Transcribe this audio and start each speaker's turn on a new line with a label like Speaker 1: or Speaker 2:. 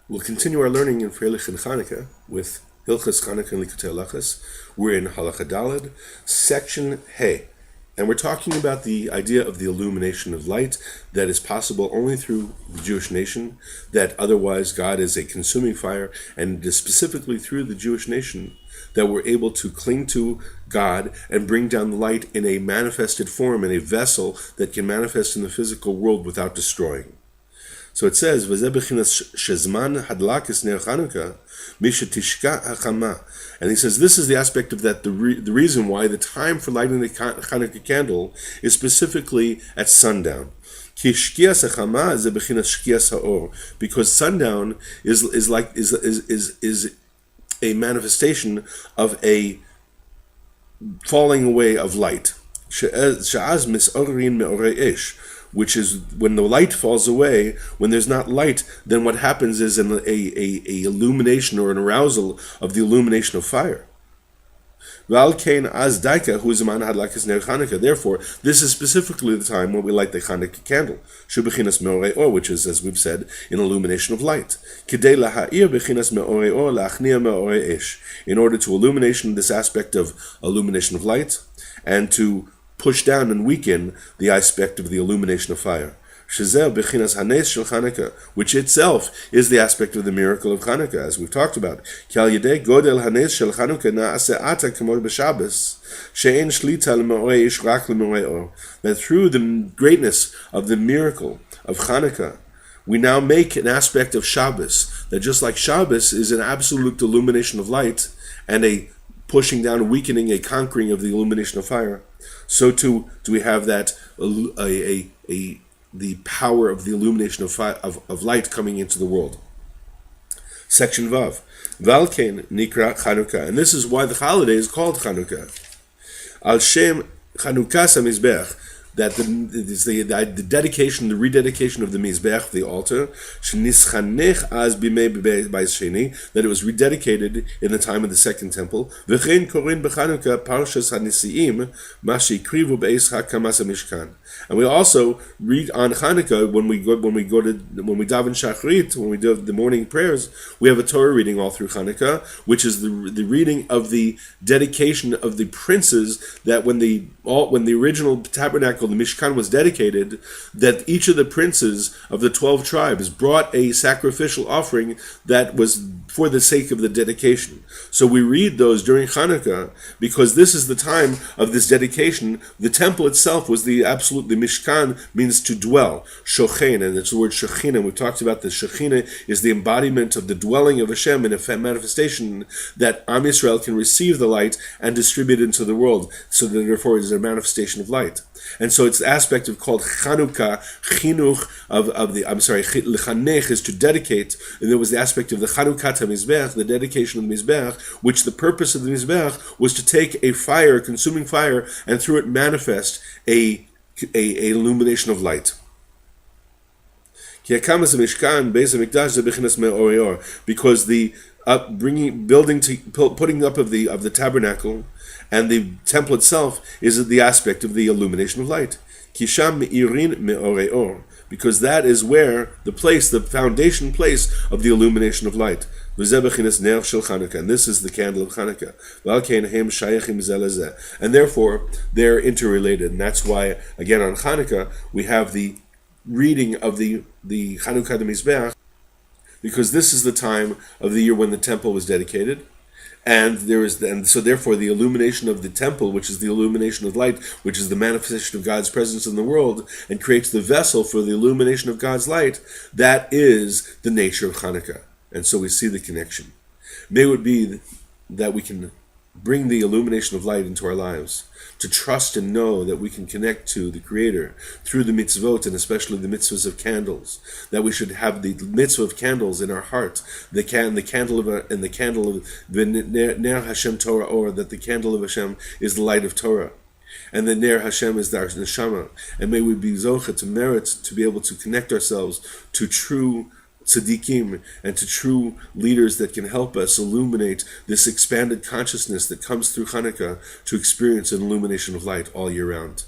Speaker 1: We'll continue our learning in Freilich and Chanukah with Hilchas Chanukah and Likutei Halachos. We're in Halacha Daled, section Hey, and we're talking about the idea of the illumination of light that is possible only through the Jewish nation, that otherwise God is a consuming fire, and it is specifically through the Jewish nation that we're able to cling to God and bring down the light in a manifested form, in a vessel that can manifest in the physical world without destroying. So it says, Shezman hadlakis ner Chanukah, mishetishka hachama. And he says this is the aspect of that, the reason why the time for lighting the Chanukah candle is specifically at sundown. Because sundown is a manifestation of a falling away of light. Which is when the light falls away. When there's not light, then what happens is a illumination or an arousal of the illumination of fire. Therefore, this is specifically the time when we light the Chanukah candle, which is, as we've said, an illumination of light. In order to illumination this aspect of illumination of light, and to push down and weaken the aspect of the illumination of fire, which itself is the aspect of the miracle of Chanukah, as we've talked about. That through the greatness of the miracle of Chanukah, we now make an aspect of Shabbos, that just like Shabbos is an absolute illumination of light and a pushing down, a weakening, a conquering of the illumination of fire, so too do we have that the power of the illumination of light coming into the world. Section Vav, Valkein Nikra Chanukah, and this is why the holiday is called Chanukah. Al Shem Chanukah Samizbech, that the dedication, the rededication of the Mizbech, the altar, that it was rededicated in the time of the Second Temple. And we also read on Chanukah when we daven Shachrit, when we do the morning prayers, we have a Torah reading all through Chanukah, which is the reading of the dedication of the princes, that when the original tabernacle, the Mishkan, was dedicated, that each of the princes of the 12 tribes brought a sacrificial offering that was for the sake of the dedication. So we read those during Chanukah because this is the time of this dedication. The temple itself was the Mishkan means to dwell, shochen, and it's the word shekhinah. We've talked about the shekhinah is the embodiment of the dwelling of Hashem in a manifestation that Am Yisrael can receive the light and distribute it into the world, so that therefore it is a manifestation of light. And so it's the aspect of called Chanukah, chinuch lechanech is to dedicate, and there was the aspect of the Chanukah HaMizbech, the dedication of the Mizbech, which the purpose of the Mizbech was to take a fire, consuming fire, and through it manifest a illumination of light. Because the putting up of the tabernacle and the temple itself is the aspect of the illumination of light. Because that is where the foundation place of the illumination of light. And this is the candle of Chanukah. And therefore, they're interrelated. And that's why, again, on Chanukah, we have the reading of the Chanukah the Mizbech, because this is the time of the year when the temple was dedicated. And so therefore the illumination of the temple, which is the illumination of light, which is the manifestation of God's presence in the world, and creates the vessel for the illumination of God's light, that is the nature of Chanukah. And so we see the connection. May it be that we can bring the illumination of light into our lives, to trust and know that we can connect to the Creator through the mitzvot, and especially the mitzvahs of candles. That we should have the mitzvah of candles in our heart, the candle of Ner Hashem Torah Or, that the candle of Hashem is the light of Torah, and the Ner Hashem is our neshama. And may we be zocha to merit to be able to connect ourselves to true tzaddikim and to true leaders that can help us illuminate this expanded consciousness that comes through Chanukah to experience an illumination of light all year round.